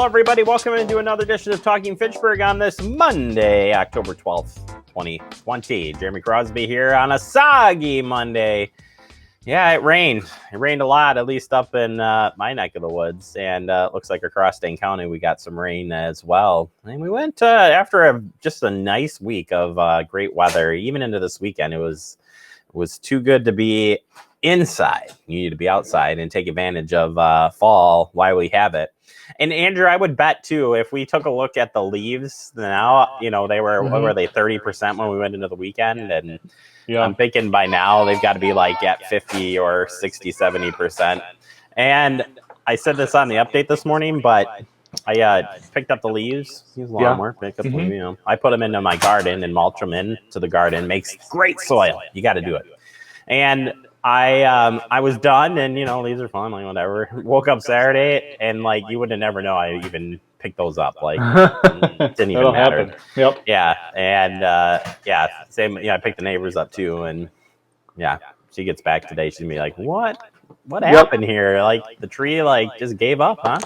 Hello, everybody. Welcome into another edition of Talking Fitchburg on this Monday, October 12th, 2020. Jeremy Crosby here on a soggy Monday. Yeah, it rained. It rained a lot, at least up in my neck of the woods. And it looks like across Dane County, we got some rain as well. And we went after just a nice week of great weather, even into this weekend. It was too good to be inside. You need to be outside and take advantage of fall while we have it. And Andrew, I would bet too, if we took a look at the leaves now, they were, what were they, 30% when we went into the weekend? And I'm thinking by now they've got to be like at 50 or 60, 70%. And I said this on the update this morning, but I picked up the leaves, use a lawnmower, pick up the leaves, I put them into my garden and mulch them into the garden. Makes great soil. You got to do it. And I was done, and leaves are fun, like whatever. Woke up Saturday, and like you would have never know I even picked those up. Like didn't even matter. Happen. Yep. Yeah, and same. I picked the neighbors up too, and she gets back today. She's gonna be like, "What happened here? Like the tree just gave up, huh?"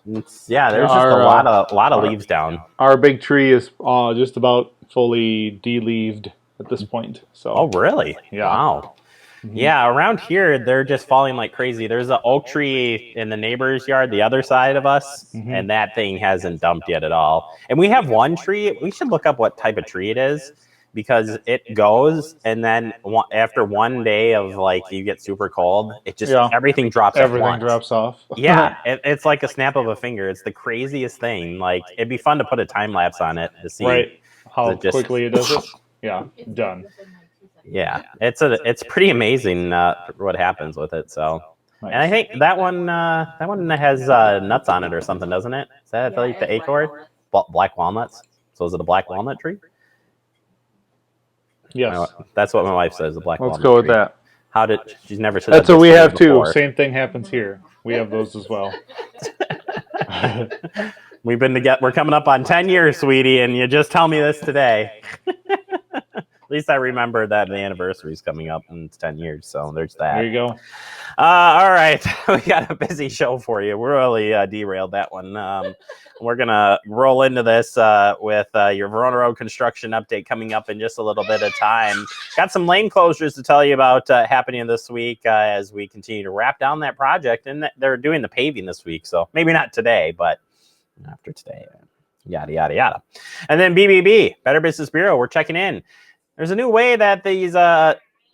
There's just a lot of leaves down. Our big tree is just about fully de-leaved at this point. So. Oh, really? Yeah. Wow. Mm-hmm. Yeah, around here, they're just falling like crazy. There's an oak tree in the neighbor's yard, the other side of us, and that thing hasn't dumped yet at all. And we have one tree. We should look up what type of tree it is, because it goes, and then after one day of you get super cold, it just everything drops at once. Everything drops off. Yeah, it's like a snap of a finger. It's the craziest thing. Like, it'd be fun to put a time lapse on it to see how quickly it does it. Yeah, done. Yeah, it's pretty amazing what happens with it. So, nice. And I think that one has nuts on it or something, doesn't it? Is that like the acorn? Black walnuts. So is it a black walnut tree? Yes, that's what my wife says. The black walnut. Let's go with that. She's never said that's what we have too. Same thing happens here. We have those as well. We've been together. We're coming up on 10 years, sweetie, and you just tell me this today. At least I remember that the anniversary is coming up, and it's 10 years, so there's that. There you go. All right, we got a busy show for you. We're really derailed that one. We're going to roll into this with your Verona Road construction update coming up in just a little bit of time. Got some lane closures to tell you about happening this week as we continue to wrap down that project. And they're doing the paving this week, so maybe not today, but after today. Yada, yada, yada. And then BBB, Better Business Bureau, we're checking in. There's a new way that these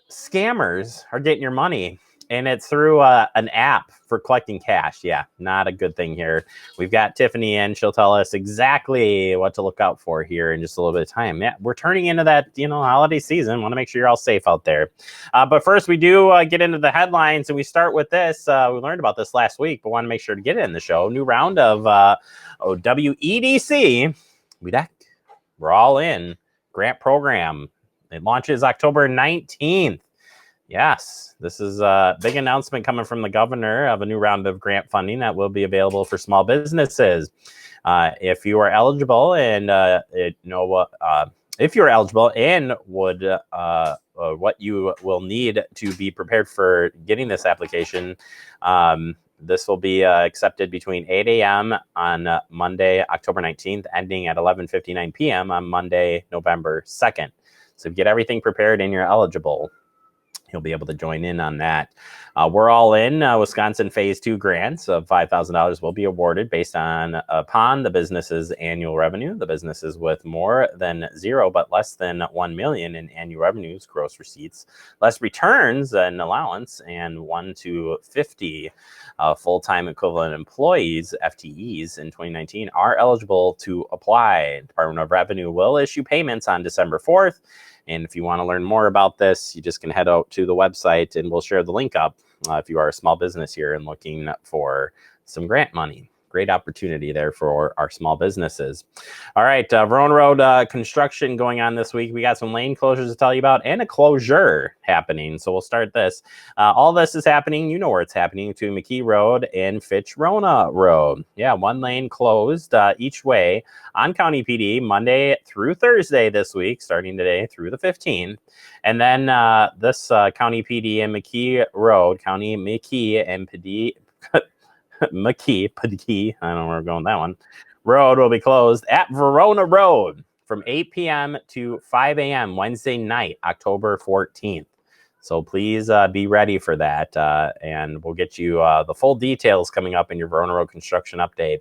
scammers are getting your money, and it's through an app for collecting cash. Yeah, not a good thing here. We've got Tiffany in. She'll tell us exactly what to look out for here in just a little bit of time. Yeah, we're turning into that, holiday season. Want to make sure you're all safe out there. But first, we do get into the headlines, and we start with this. We learned about this last week, but want to make sure to get it in the show. New round of WEDC. We're all in. Grant program. It launches October 19th. Yes, this is a big announcement coming from the governor of a new round of grant funding that will be available for small businesses. If you are eligible and if you're eligible and would what you will need to be prepared for getting this application, this will be accepted between 8 a.m. on Monday, October 19th, ending at 11:59 p.m. on Monday, November 2nd. So if you get everything prepared and you're eligible, you'll be able to join in on that. We're all in. Wisconsin Phase 2 grants of $5,000 will be awarded based upon the business's annual revenue. The businesses with more than zero but less than $1 million in annual revenues, gross receipts, less returns and allowance, and 1 to 50 full-time equivalent employees, FTEs, in 2019 are eligible to apply. Department of Revenue will issue payments on December 4th. And if you want to learn more about this, you just can head out to the website and we'll share the link up if you are a small business here and looking for some grant money. Great opportunity there for our small businesses. All right, Verona Road construction going on this week. We got some lane closures to tell you about and a closure happening. So we'll start this. All this is happening, you know where it's happening, between McKee Road and Verona Road. Yeah, one lane closed each way on County PD Monday through Thursday this week, starting today through the 15th. And then this County PD and McKee Road, County McKee and PD... McKee, I don't know where we're going with that one. Road will be closed at Verona Road from 8 p.m. to 5 a.m. Wednesday night, October 14th. So please be ready for that, and we'll get you the full details coming up in your Verona Road construction update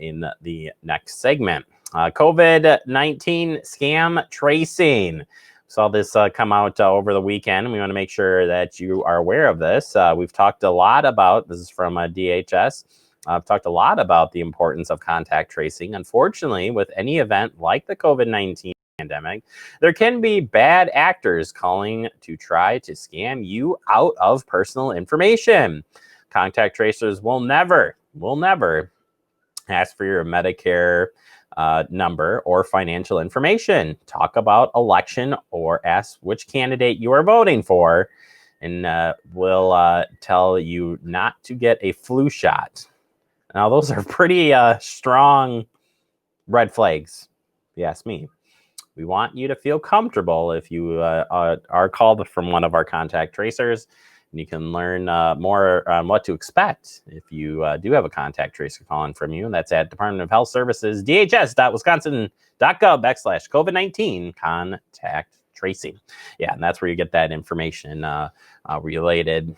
in the next segment. COVID-19 scam tracing. Saw this come out over the weekend. We want to make sure that you are aware of this. We've talked a lot about, this is from DHS, I've talked a lot about the importance of contact tracing. Unfortunately, with any event like the COVID-19 pandemic, there can be bad actors calling to try to scam you out of personal information. Contact tracers will never ask for your Medicare number or financial information, talk about election, or ask which candidate you are voting for, and will tell you not to get a flu shot. Now, those are pretty strong red flags, if you ask me. We want you to feel comfortable if you are called from one of our contact tracers. And you can learn more on what to expect if you do have a contact tracer calling from you. And that's at Department of Health Services, dhs.wisconsin.gov/COVID-19 contact tracing. Yeah, and that's where you get that information related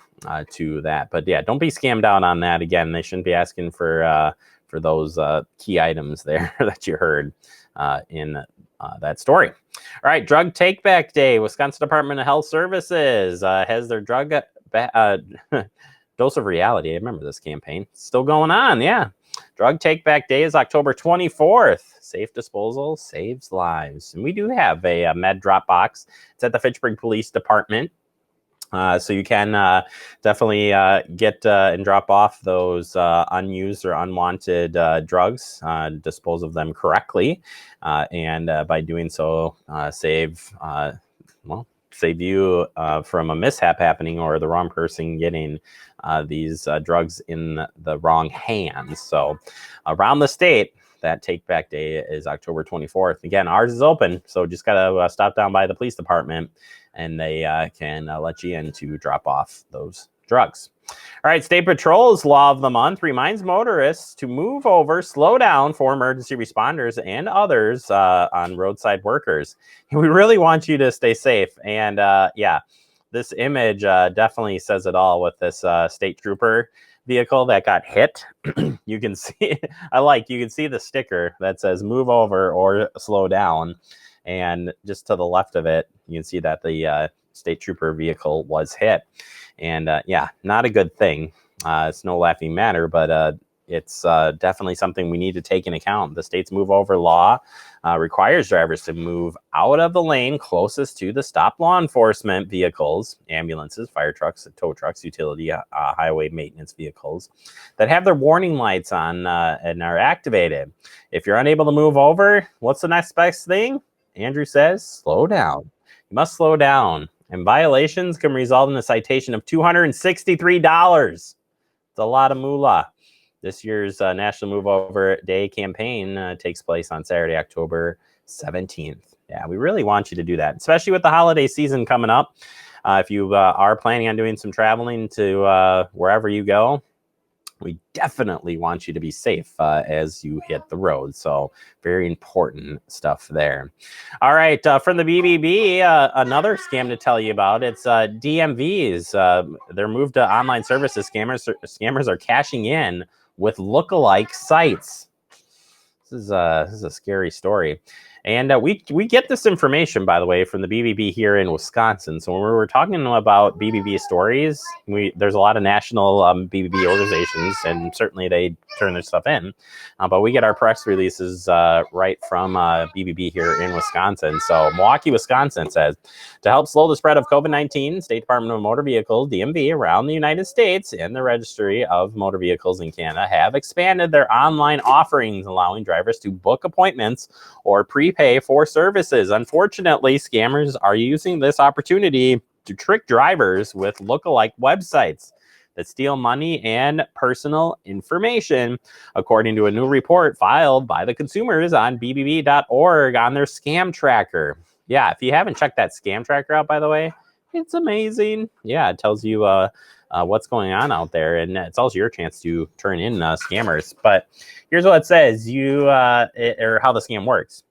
to that. But yeah, don't be scammed out on that. Again, they shouldn't be asking for those key items there that you heard in that story. All right, Drug Take Back Day. Wisconsin Department of Health Services has their drug dose of reality. I remember this campaign. Still going on, yeah. Drug Take Back Day is October 24th. Safe disposal saves lives. And we do have a med drop box. It's at the Fitchburg Police Department. So you can definitely get and drop off those unused or unwanted drugs, dispose of them correctly, and by doing so, save you from a mishap happening or the wrong person getting these drugs in the wrong hands. So around the state, that Take Back Day is October 24th. Again, ours is open, so just got to stop down by the police department, and they can let you in to drop off those drugs. All right, State Patrol's Law of the Month reminds motorists to move over, slow down for emergency responders and others on roadside workers. And we really want you to stay safe. And yeah, this image definitely says it all with this state trooper vehicle that got hit. You can see, you can see the sticker that says move over or slow down. And just to the left of it, you can see that the state trooper vehicle was hit. And yeah, not a good thing. It's no laughing matter, but it's definitely something we need to take into account. The state's move over law requires drivers to move out of the lane closest to the stopped law enforcement vehicles, ambulances, fire trucks, tow trucks, utility, highway maintenance vehicles that have their warning lights on and are activated. If you're unable to move over, what's the next best thing? Andrew says, slow down. You must slow down. And violations can result in a citation of $263. It's a lot of moolah. This year's National Move Over Day campaign takes place on Saturday, October 17th. Yeah, we really want you to do that, especially with the holiday season coming up. If you are planning on doing some traveling to wherever you go, we definitely want you to be safe as you hit the road. So very important stuff there. All right, from the BBB, another scam to tell you about. It's DMVs. They're moved to online services. Scammers are cashing in with lookalike sites. This is a scary story. And we get this information, by the way, from the BBB here in Wisconsin. So when we were talking about BBB stories, there's a lot of national BBB organizations, and certainly they turn their stuff in. But we get our press releases right from BBB here in Wisconsin. So Milwaukee, Wisconsin says, to help slow the spread of COVID-19, State Department of Motor Vehicles, DMV, around the United States and the Registry of Motor Vehicles in Canada have expanded their online offerings, allowing drivers to book appointments or prepay for services. Unfortunately, scammers are using this opportunity to trick drivers with lookalike websites that steal money and personal information, according to a new report filed by the consumers on bbb.org on their scam tracker. Yeah, if you haven't checked that scam tracker out, by the way, It's amazing. Yeah, it tells you what's going on out there, and it's also your chance to turn in scammers. But here's what it says: or how the scam works.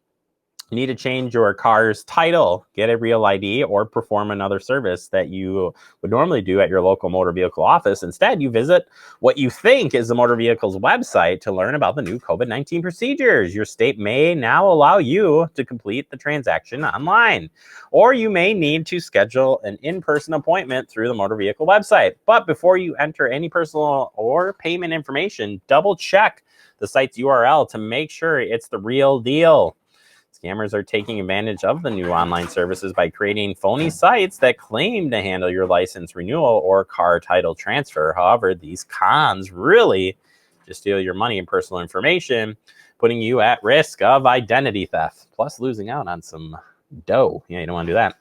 You need to change your car's title, get a real ID, or perform another service that you would normally do at your local motor vehicle office. Instead, you visit what you think is the motor vehicle's website to learn about the new COVID-19 procedures. Your state may now allow you to complete the transaction online, or you may need to schedule an in-person appointment through the motor vehicle website. But before you enter any personal or payment information, double check the site's URL to make sure it's the real deal. Scammers are taking advantage of the new online services by creating phony sites that claim to handle your license renewal or car title transfer. However, these cons really just steal your money and personal information, putting you at risk of identity theft, plus losing out on some dough. Yeah, you don't want to do that.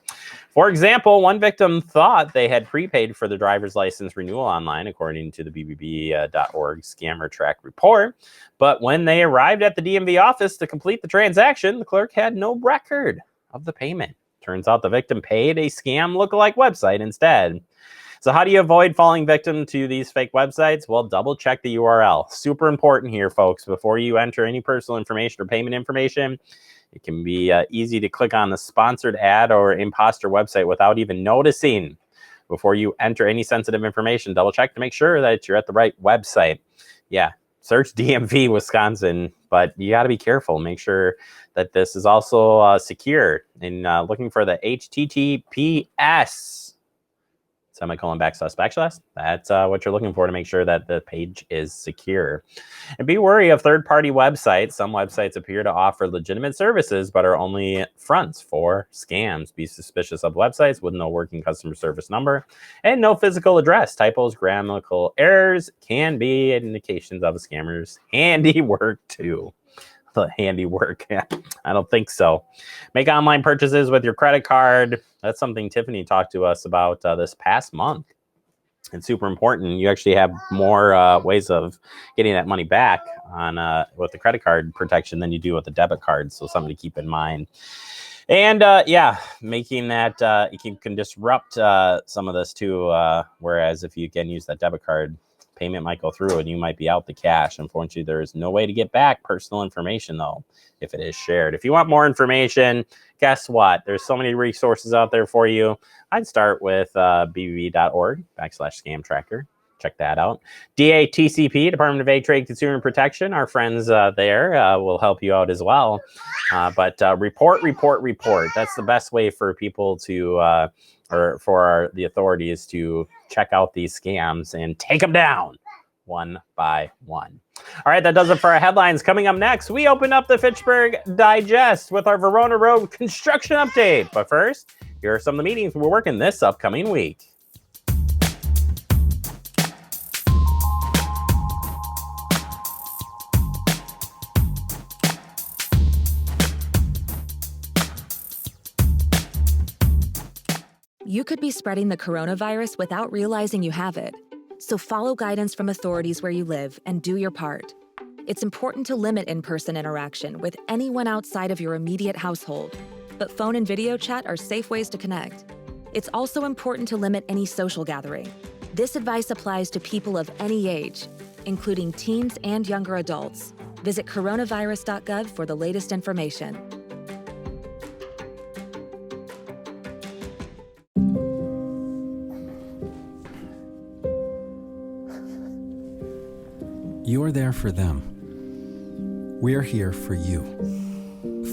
For example, one victim thought they had prepaid for the driver's license renewal online, according to the BBB.org scammer track report. But when they arrived at the DMV office to complete the transaction, the clerk had no record of the payment. Turns out the victim paid a scam lookalike website instead. So how do you avoid falling victim to these fake websites? Well, double check the URL. Super important here, folks. Before you enter any personal information or payment information, it can be easy to click on the sponsored ad or imposter website without even noticing. Before you enter any sensitive information, double check to make sure that you're at the right website. Yeah, search DMV Wisconsin, but you got to be careful. Make sure that this is also secure. And looking for the HTTPS semicolon // that's what you're looking for to make sure that the page is secure. And be wary of third-party websites. Some websites appear to offer legitimate services but are only fronts for scams. Be suspicious of websites with no working customer service number and no physical address. Typos, grammatical errors can be indications of a scammer's handiwork too. The handiwork. I don't think so. Make online purchases with your credit card. That's something Tiffany talked to us about this past month. It's super important. You actually have more ways of getting that money back on with the credit card protection than you do with the debit card. So something to keep in mind. And yeah, making that you can disrupt some of this too. Whereas if you can use that debit card, payment might go through and you might be out the cash. Unfortunately, there is no way to get back personal information, though, if it is shared. If you want more information, guess what? There's so many resources out there for you. I'd start with bbb.org /scam tracker. Check that out. DATCP, Department of Ag, Trade, Consumer Protection. Our friends there will help you out as well. But report. That's the best way for people to or for the authorities to check out these scams and take them down one by one. All right, that does it for our headlines. Coming up next, we open up the Fitchburg Digest with our Verona Road construction update. But first, here are some of the meetings we're working this upcoming week. You could be spreading the coronavirus without realizing you have it. So follow guidance from authorities where you live and do your part. It's important to limit in-person interaction with anyone outside of your immediate household, but phone and video chat are safe ways to connect. It's also important to limit any social gathering. This advice applies to people of any age, including teens and younger adults. Visit coronavirus.gov for the latest information. You're there for them. We're here for you.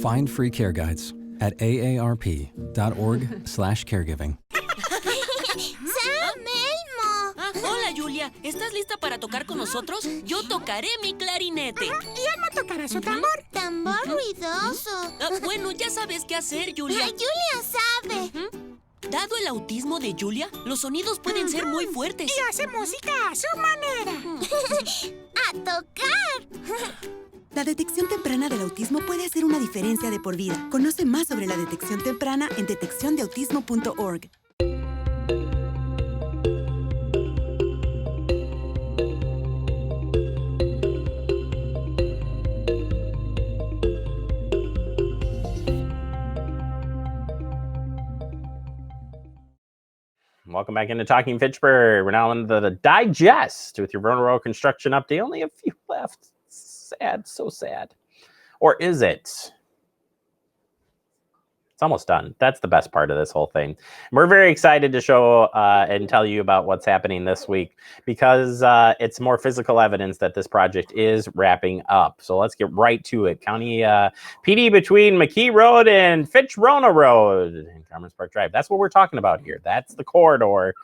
Find free care guides at aarp.org/caregiving. ¡Sam, Elmo! Hola, Julia. ¿Estás lista para tocar con nosotros? Yo tocaré mi clarinete. Y Elmo tocará su tambor. Tambor ruidoso. Bueno, ya sabes qué hacer, Julia. Julia sabe. Dado el autismo de Julia, los sonidos pueden ser muy fuertes. Y hace música a su manera. ¡A tocar! La detección temprana del autismo puede hacer una diferencia de por vida. Conoce más sobre la detección temprana en detecciondeautismo.org. welcome back into Talking Fitchburg. We're now into the digest with your Verona Road construction update. Only a few left. Sad, so sad. Or is it? It's almost done. That's the best part of this whole thing. We're very excited to show and tell you about what's happening this week because it's more physical evidence that this project is wrapping up. So let's get right to it. County PD between McKee Road and Verona Road and Commerce Park Drive. That's what we're talking about here. That's the corridor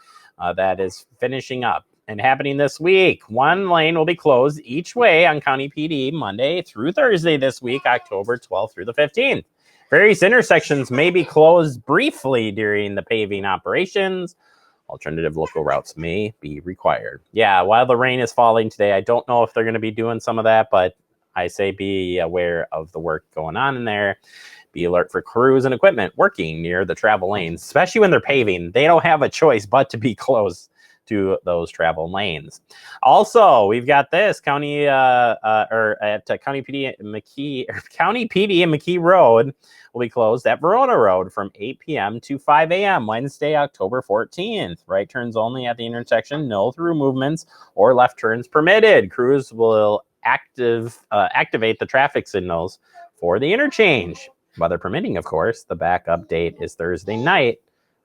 that is finishing up and happening this week. One lane will be closed each way on County PD Monday through Thursday this week, October 12th through the 15th. Various intersections may be closed briefly during the paving operations. Alternative local routes may be required. Yeah, while the rain is falling today, I don't know if they're going to be doing some of that, but I say be aware of the work going on in there. Be alert for crews and equipment working near the travel lanes, especially when they're paving. They don't have a choice but to be close to those travel lanes. Also, we've got this County County PD and McKee Road will be closed at Verona Road from 8 p.m. to 5 a.m. Wednesday, October 14th. Right turns only at the intersection. No through movements or left turns permitted. Crews will activate the traffic signals for the interchange. Weather permitting, of course. The backup date is Thursday night,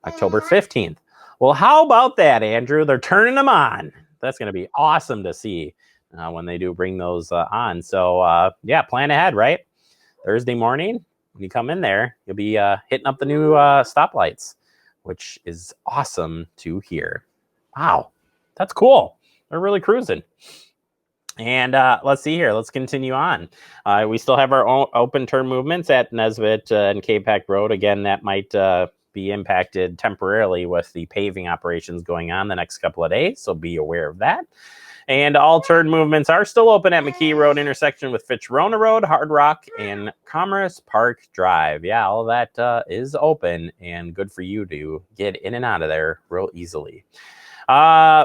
October 15th. Well, how about that, Andrew? They're turning them on. That's going to be awesome to see when they do bring those on. So, yeah, plan ahead, right? Thursday morning, when you come in there, you'll be hitting up the new stoplights, which is awesome to hear. Wow, that's cool. They're really cruising. And let's see here. Let's continue on. We still have our own open turn movements at Nesbitt and K-Pack Road. Again, that might be impacted temporarily with the paving operations going on the next couple of days, so be aware of that. And all turn movements are still open at McKee Road intersection with Verona Road, Hard Rock, and Commerce Park Drive. Yeah, all that is open and good for you to get in and out of there real easily.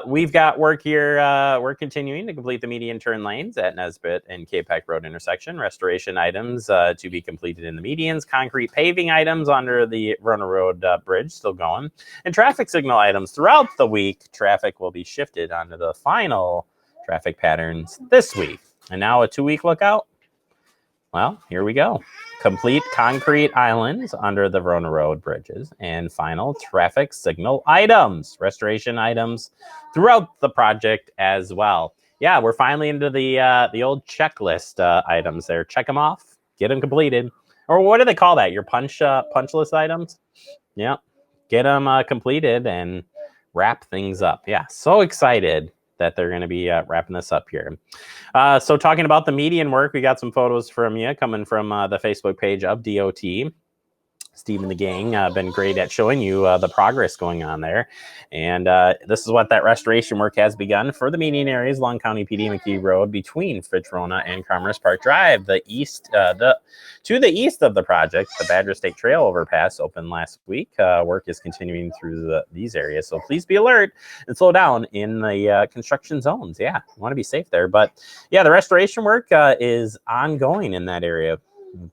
We've got work here. We're continuing to complete the median turn lanes at Nesbitt and K-Pack Road intersection. Restoration items to be completed in the medians. Concrete paving items under the Verona Road bridge still going. And traffic signal items throughout the week. Traffic will be shifted onto the final traffic patterns this week. And now a 2-week lookout. Well, here we go. Complete concrete islands under the Verona Road bridges and final traffic signal items, restoration items throughout the project as well. Yeah, we're finally into the old checklist items there. Check them off, get them completed. Or what do they call that? Your punch list items? Yeah, get them completed and wrap things up. Yeah, so excited that they're going to be wrapping this up here. So talking about the median work, we got some photos from you coming from the Facebook page of DOT. Steve and the gang been great at showing you the progress going on there. And this is what that restoration work has begun for the median areas along County PD McKee Road between Verona and Commerce Park Drive. To the east of the project, the Badger State Trail overpass opened last week. Work is continuing through these areas. So please be alert and slow down in the construction zones. Yeah, you want to be safe there. But yeah, the restoration work is ongoing in that area.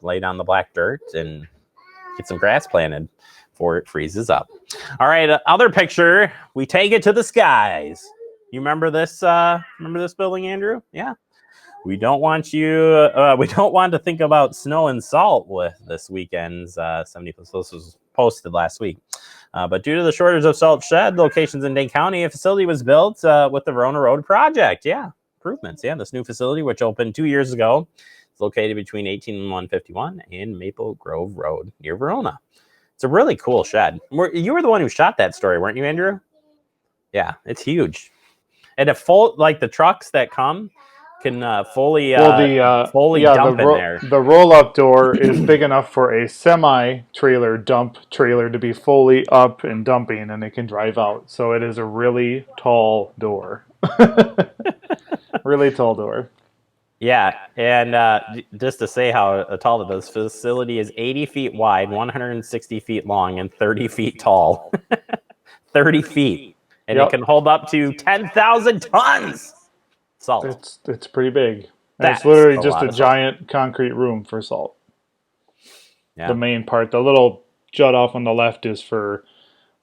Lay down the black dirt and get some grass planted before it freezes up. All right, other picture. We take it to the skies. You remember this? Remember this building, Andrew? Yeah. We don't want you. We don't want to think about snow and salt with this weekend's 70+. This was posted last week. But due to the shortage of salt shed locations in Dane County, a facility was built with the Verona Road project. Yeah, improvements. Yeah, this new facility, which opened 2 years ago. It's located between 18 and 151 and Maple Grove Road near Verona. It's a really cool shed. You were the one who shot that story, weren't you, Andrew? Yeah, it's huge. And the trucks that come can fully dump in there. The roll-up door is big enough for a semi-trailer dump trailer to be fully up and dumping, and it can drive out. So it is a really tall door. Really tall door. Yeah, and just to say how tall this facility is, 80 feet wide, 160 feet long, and 30 feet tall. 30 feet. And It can hold up to 10,000 tons salt. It's pretty big. It's literally just a giant concrete room for salt. Yeah. The main part, the little jut off on the left is for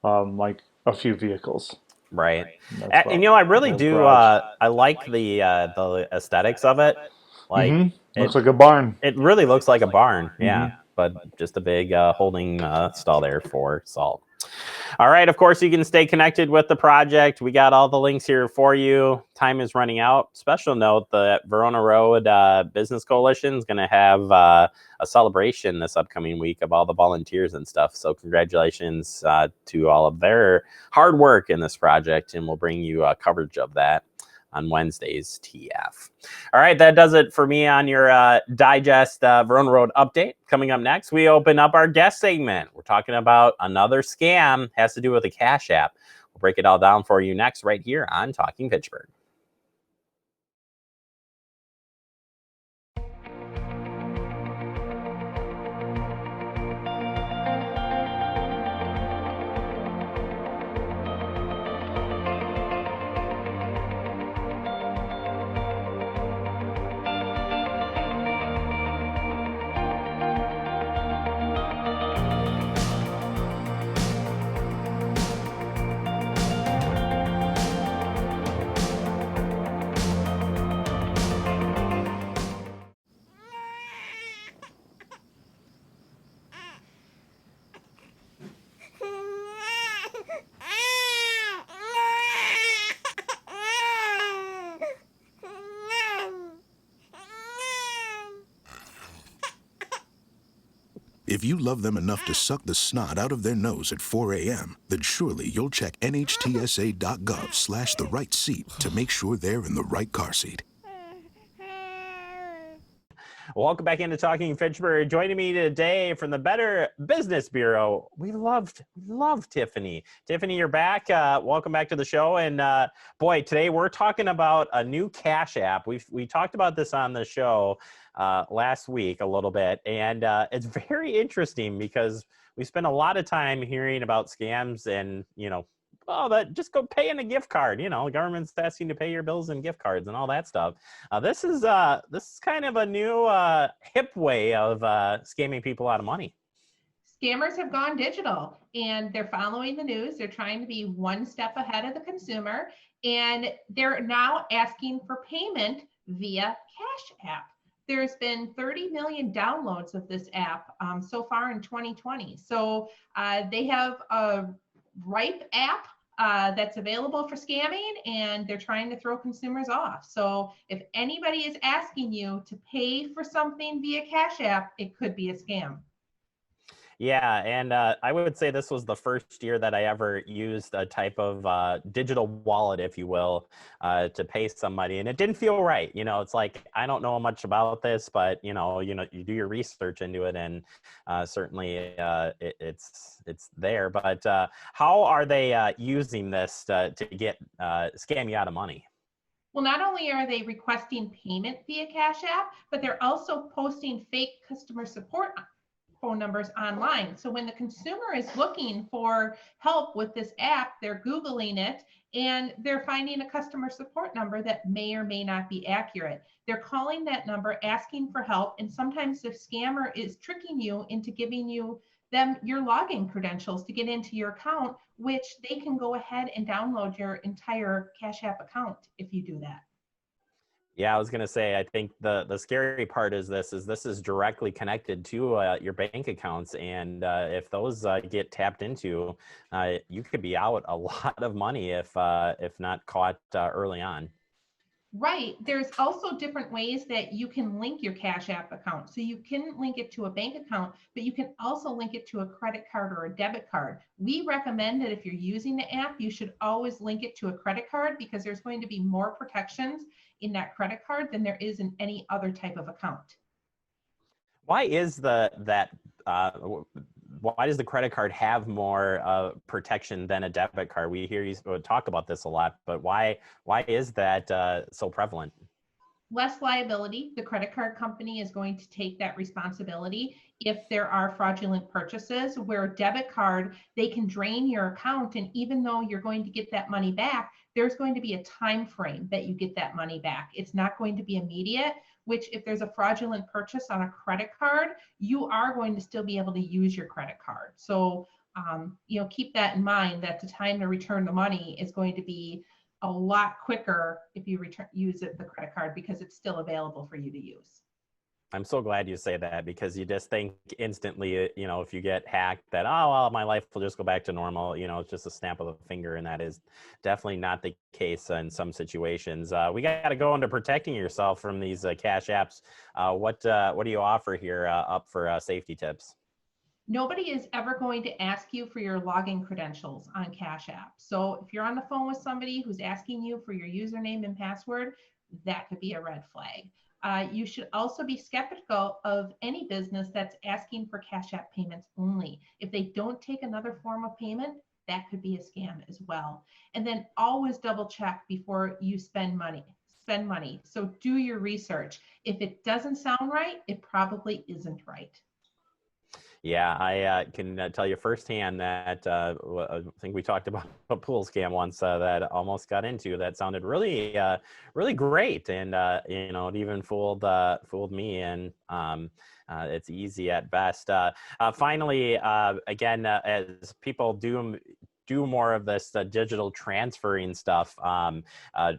like a few vehicles. Right. That's And I really whole do. garage. I like the aesthetics of it. Like Looks like a barn. it really looks like a barn. Yeah, Mhm. but just a big holding stall there for salt. All right. Of course, you can stay connected with the project. We got all the links here for you. Time is running out. Special note: the Verona Road Business Coalition is going to have a celebration this upcoming week of all the volunteers and stuff. So congratulations to all of their hard work in this project, and we'll bring you coverage of that on Wednesday's TF. All right, that does it for me on your digest Verona Road update. Coming up next, we open up our guest segment. We're talking about another scam, has to do with a Cash App. We'll break it all down for you next, right here on Talking Fitchburg. If you love them enough to suck the snot out of their nose at 4 a.m., then surely you'll check NHTSA.gov/the right seat to make sure they're in the right car seat. Welcome back into Talking Fitchburg. Joining me today from the Better Business Bureau, we love Tiffany. Tiffany, you're back. Welcome back to the show. And boy, today we're talking about a new Cash App. We talked about this on the show last week a little bit, and it's very interesting because we spend a lot of time hearing about scams and that just go pay in a gift card. The government's asking to pay your bills in gift cards and all that stuff. This is kind of a new hip way of scamming people out of money. Scammers have gone digital and they're following the news. They're trying to be one step ahead of the consumer, and they're now asking for payment via Cash App. There's been 30 million downloads of this app so far in 2020. So they have a ripe app that's available for scamming, and they're trying to throw consumers off. So if anybody is asking you to pay for something via Cash App, it could be a scam. Yeah, and I would say this was the first year that I ever used a type of digital wallet, if you will, to pay somebody, and it didn't feel right. It's like, I don't know much about this, but you do your research into it, and certainly it's there. But how are they using this to get scam you out of money? Well, not only are they requesting payment via Cash App, but they're also posting fake customer support phone numbers online. So when the consumer is looking for help with this app, they're Googling it and they're finding a customer support number that may or may not be accurate. They're calling that number, asking for help, and sometimes the scammer is tricking you into giving them your login credentials to get into your account, which they can go ahead and download your entire Cash App account if you do that. Yeah, I was going to say, I think the scary part is this is directly connected to your bank accounts. And if those get tapped into, you could be out a lot of money if not caught early on. Right. There's also different ways that you can link your Cash App account. So you can link it to a bank account, but you can also link it to a credit card or a debit card. We recommend that if you're using the app, you should always link it to a credit card, because there's going to be more protections in that credit card than there is in any other type of account. Why is why does the credit card have more protection than a debit card? We hear you talk about this a lot, but why is that so prevalent? Less liability. The credit card company is going to take that responsibility if there are fraudulent purchases. Where debit card, they can drain your account, and even though you're going to get that money back, there's going to be a time frame that you get that money back. It's not going to be immediate, which if there's a fraudulent purchase on a credit card, you are going to still be able to use your credit card. So keep that in mind, that the time to return the money is going to be a lot quicker if you use the credit card, because it's still available for you to use. I'm so glad you say that, because you just think instantly, if you get hacked, that, oh, well, my life will just go back to normal. It's just a snap of a finger. And that is definitely not the case in some situations. We got to go into protecting yourself from these cash apps. What do you offer here up for safety tips? Nobody is ever going to ask you for your login credentials on Cash App. So if you're on the phone with somebody who's asking you for your username and password, that could be a red flag. You should also be skeptical of any business that's asking for Cash App payments only. If they don't take another form of payment, that could be a scam as well. And then always double check before you spend money. So do your research. If it doesn't sound right, it probably isn't right. Yeah, I can tell you firsthand that I think we talked about a pool scam once that almost got into. That sounded really, really great, and it even fooled me. And it's easy at best. Finally, again, as people do more of this digital transferring stuff,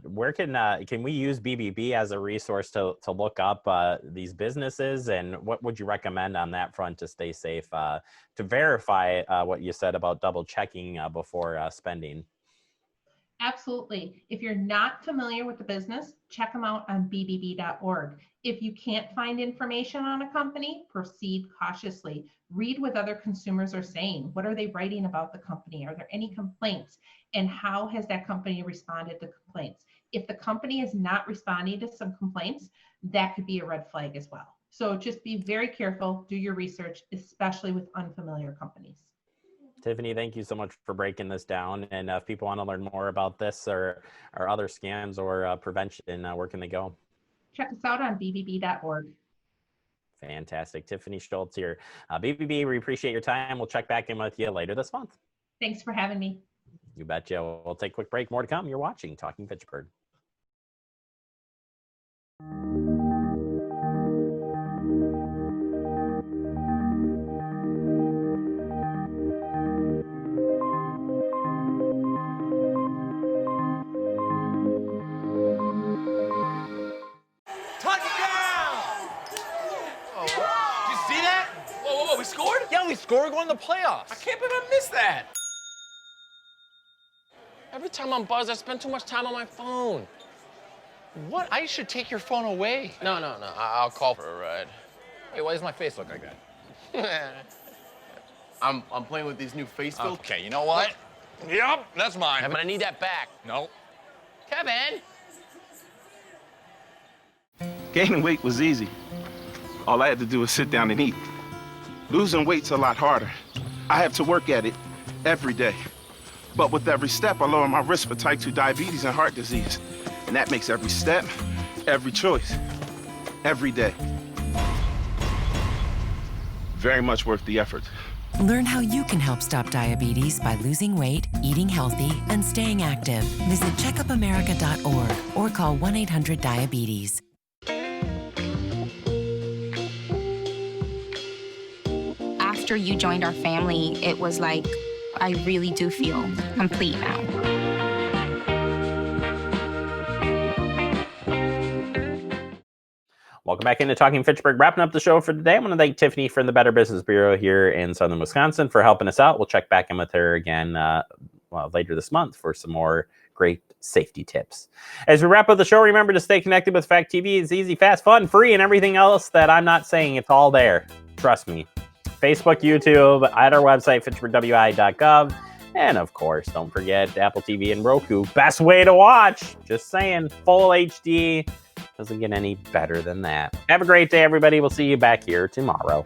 where can we use BBB as a resource to look up these businesses, and what would you recommend on that front to stay safe, to verify what you said about double checking before spending? Absolutely. If you're not familiar with the business, check them out on bbb.org. If you can't find information on a company, proceed cautiously. Read what other consumers are saying. What are they writing about the company? Are there any complaints? And how has that company responded to complaints? If the company is not responding to some complaints, that could be a red flag as well. So just be very careful, do your research, especially with unfamiliar companies. Tiffany, thank you so much for breaking this down. And if people want to learn more about this or other scams or prevention, where can they go? Check us out on bbb.org. Fantastic. Tiffany Schultz here. BBB, we appreciate your time. We'll check back in with you later this month. Thanks for having me. You betcha. We'll take a quick break. More to come. You're watching Talking Fitchburg. We scored? Yeah, we scored. We're going to the playoffs. I can't believe I missed that. Every time I'm buzzed, I spend too much time on my phone. What? I should take your phone away. No. I'll call for a ride. Hey, why does my face look like that? I'm playing with these new face filters. Okay, you know what? Yep, that's mine. I'm gonna need that back. No. Kevin! Gaining weight was easy. All I had to do was sit down and eat. Losing weight's a lot harder. I have to work at it every day. But with every step, I lower my risk for type 2 diabetes and heart disease. And that makes every step, every choice, every day very much worth the effort. Learn how you can help stop diabetes by losing weight, eating healthy, and staying active. Visit checkupamerica.org or call 1-800-DIABETES. After you joined our family, it was like, I really do feel complete now. Welcome back into Talking Fitchburg. Wrapping up the show for today, I want to thank Tiffany from the Better Business Bureau here in Southern Wisconsin for helping us out. We'll check back in with her again later this month for some more great safety tips. As we wrap up the show, remember to stay connected with Fact TV. It's easy, fast, fun, free, and everything else that I'm not saying. It's all there. Trust me. Facebook, YouTube, at our website, fitchburgwi.gov. And of course, don't forget Apple TV and Roku. Best way to watch. Just saying, full HD. Doesn't get any better than that. Have a great day, everybody. We'll see you back here tomorrow.